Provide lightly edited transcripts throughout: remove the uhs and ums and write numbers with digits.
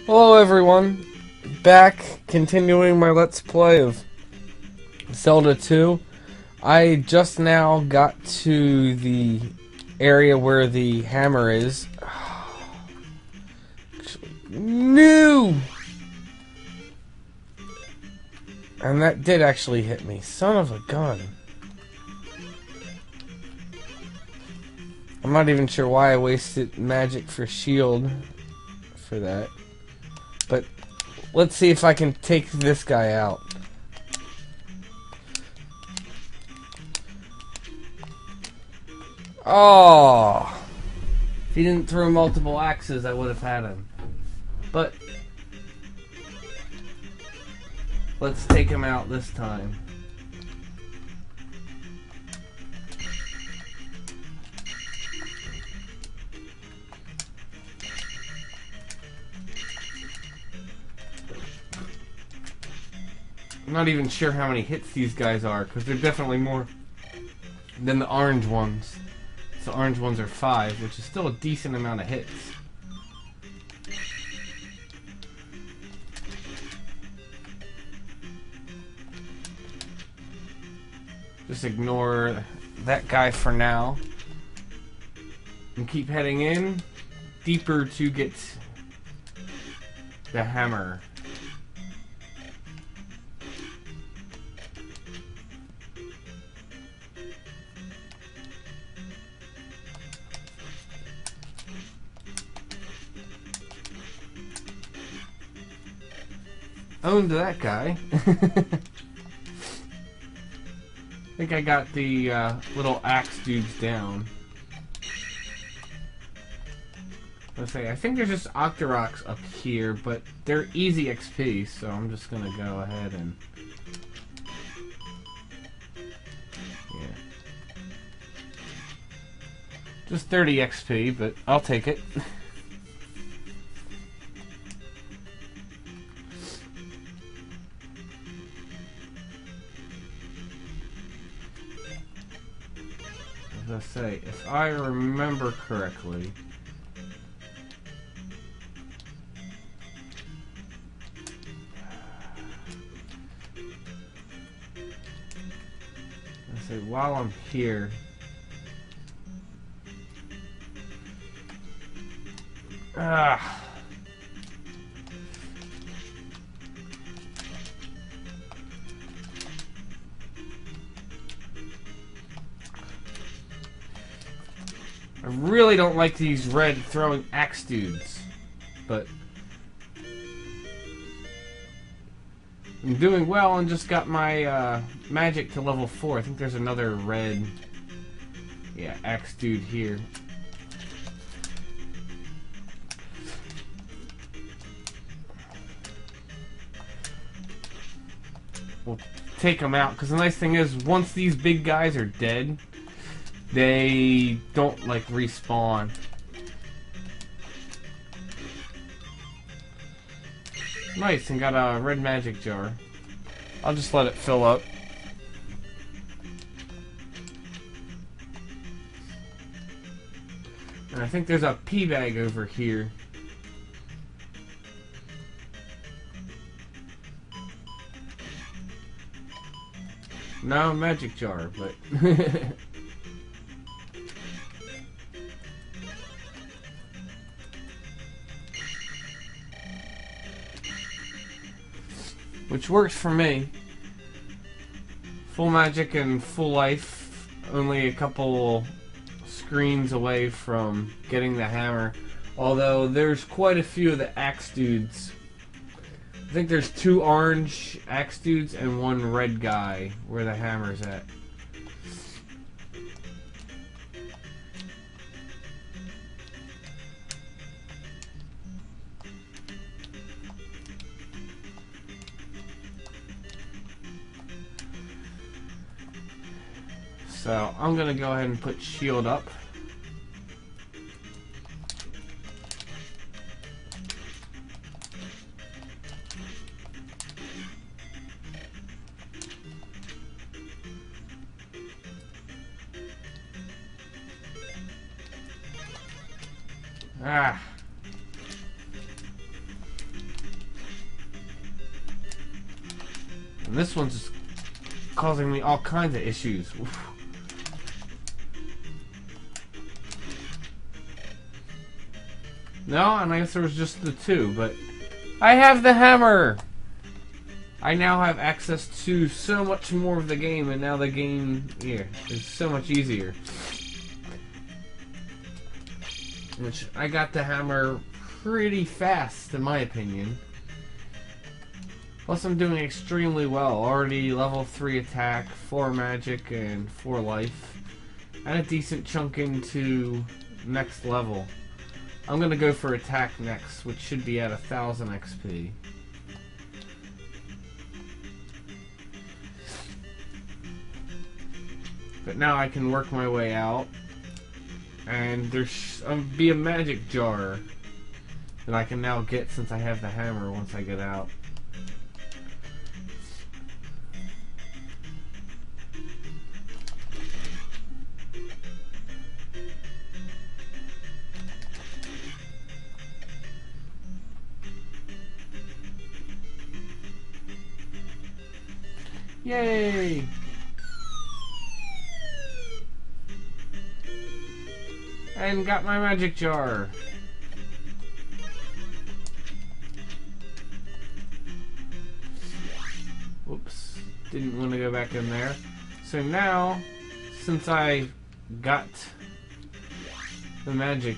Hello everyone, back continuing my Let's Play of Zelda 2. I just now got to the area where the hammer is. No! And that did actually hit me. Son of a gun. I'm not even sure why I wasted magic for shield for that. But let's see if I can take this guy out. Oh! If he didn't throw multiple axes, I would have had him. But let's take him out this time. I'm not even sure how many hits these guys are, because they're definitely more than the orange ones. So the orange ones are 5, which is still a decent amount of hits. Just ignore that guy for now. And keep heading in deeper to get the hammer. Owned that guy. I think I got the little axe dudes down. Let's say, I think there's just Octoroks up here, but they're easy XP, so I'm just gonna go ahead and... yeah. Just 30 XP, but I'll take it. As I say, if I remember correctly, while I'm here, I really don't like these red throwing axe dudes, but I'm doing well and just got my magic to level 4. I think there's another red, yeah, axe dude here. We'll take them out, because the nice thing is, once these big guys are dead, they don't, like, respawn. Nice, and got a red magic jar. I'll just let it fill up. And I think there's a pea bag over here. No, magic jar, but... which works for me. Full magic and full life, only a couple screens away from getting the hammer. Although there's quite a few of the axe dudes. I think there's 2 orange axe dudes and 1 red guy where the hammer's at. So I'm gonna go ahead and put shield up. And this one's just causing me all kinds of issues. Oof. No, and I guess there was just the two, but I have the hammer! I now have access to so much more of the game, and now the game here is so much easier. Which, I got the hammer pretty fast, in my opinion. Plus, I'm doing extremely well. Already level 3 attack, 4 magic, and 4 life. And a decent chunk into next level. I'm gonna go for attack next, which should be at 1000 XP. But now I can work my way out. And there's be a magic jar that I can now get since I have the hammer once I get out. Yay! And got my magic jar. Whoops. Didn't want to go back in there. So now, since I got the magic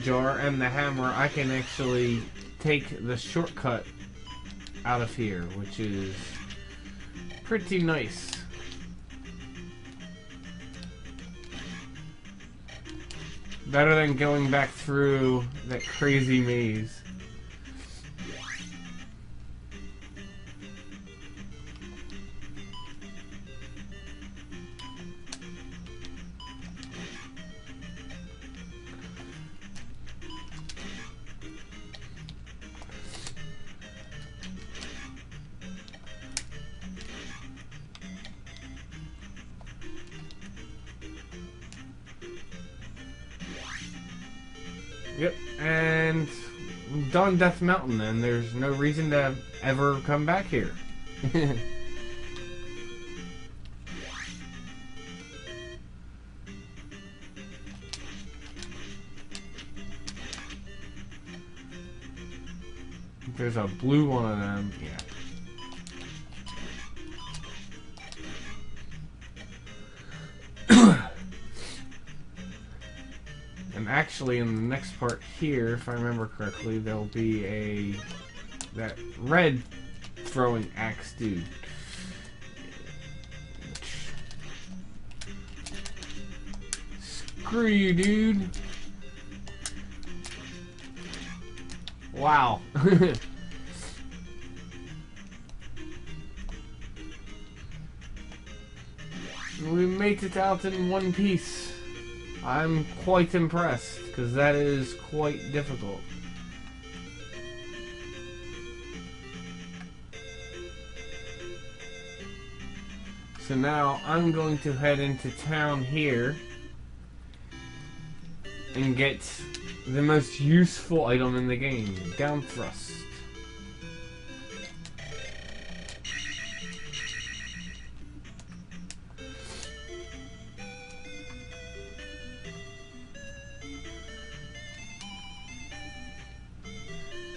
jar and the hammer, I can actually take the shortcut out of here, which is pretty nice. Better than going back through that crazy maze. Yep, and I'm done Death Mountain, and there's no reason to ever come back here. There's a blue one of them, yeah. And actually, in the next part here, if I remember correctly, there'll be that red throwing axe dude. Screw you, dude. Wow. We made it out in one piece. I'm quite impressed, because that is quite difficult. So now I'm going to head into town here and get the most useful item in the game, Down Thrust.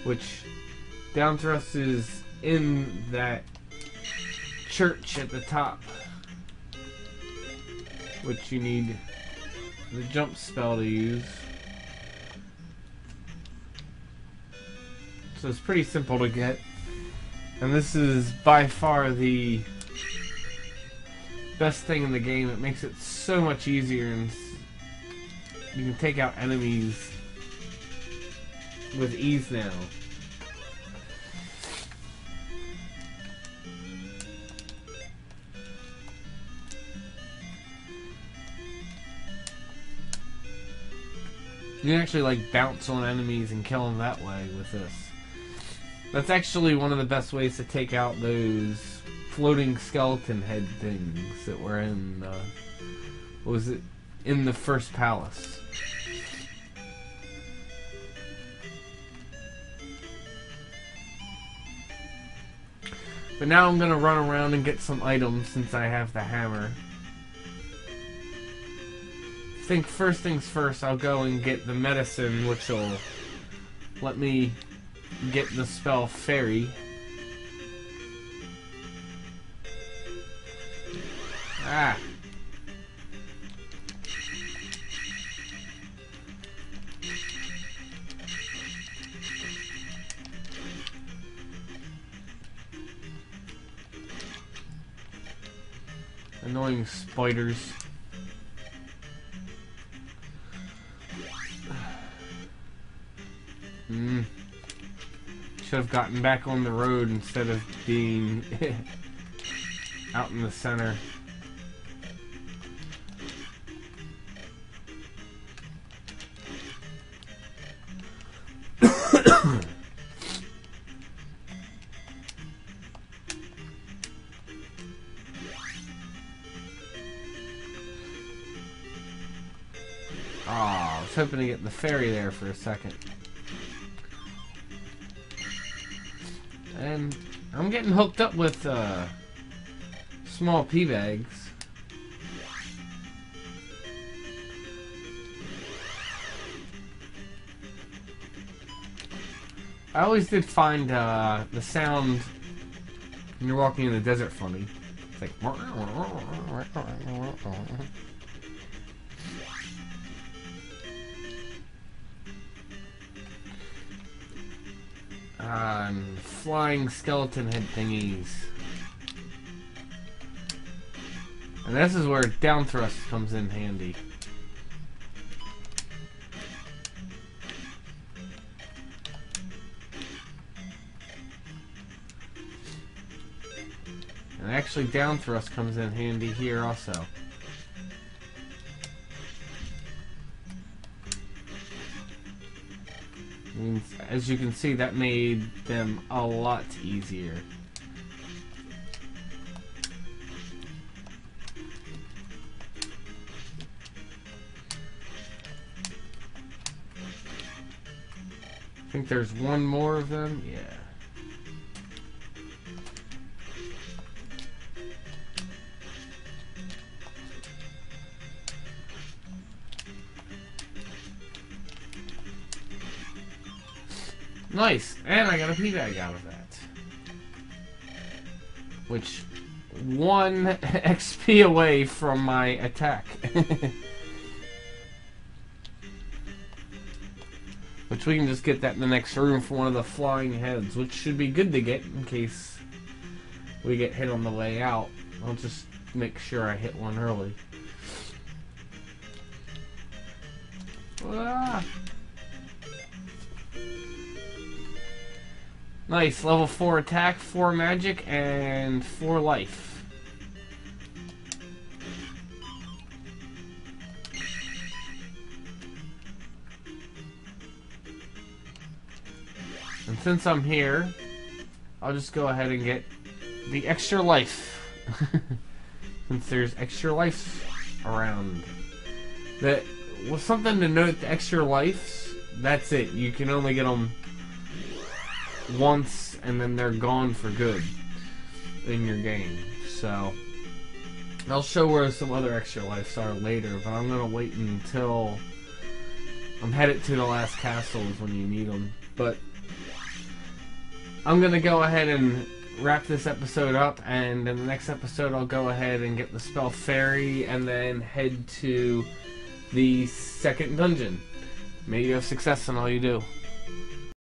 Which Down Thrust is in that church at the top, which you need the jump spell to use. So it's pretty simple to get, and this is by far the best thing in the game. It makes it so much easier, and you can take out enemies with ease now. You can actually like bounce on enemies and kill them that way with this. That's actually one of the best ways to take out those floating skeleton head things that were in, what was it? In the first palace. But now I'm gonna run around and get some items since I have the hammer. I think first things first, I'll go and get the medicine, which will let me get the spell Fairy. Ah. Annoying spiders. Should have gotten back on the road instead of being out in the center. Oh, I was hoping to get the fairy there for a second. And I'm getting hooked up with small pea bags. I always did find the sound when you're walking in the desert funny. It's like... flying skeleton head thingies. And this is where down thrust comes in handy. And actually down thrust comes in handy here also. As you can see, that made them a lot easier. I think there's one more of them. Yeah. Nice, and I got a pea bag out of that. Which, 1 XP away from my attack. Which we can just get that in the next room for one of the flying heads, which should be good to get in case we get hit on the way out. I'll just make sure I hit one early. Ah. Nice, level 4 attack, 4 magic, and 4 life. And since I'm here, I'll just go ahead and get the extra life. Since there's extra life around. That was something to note, the extra lives, that's it. You can only get them once and then they're gone for good in your game. So I'll show where some other extra lives are later, but I'm gonna wait until I'm headed to the last castles when you need them. But I'm gonna go ahead and wrap this episode up, and in the next episode I'll go ahead and get the spell Fairy and then head to the second dungeon. May you have success in all you do.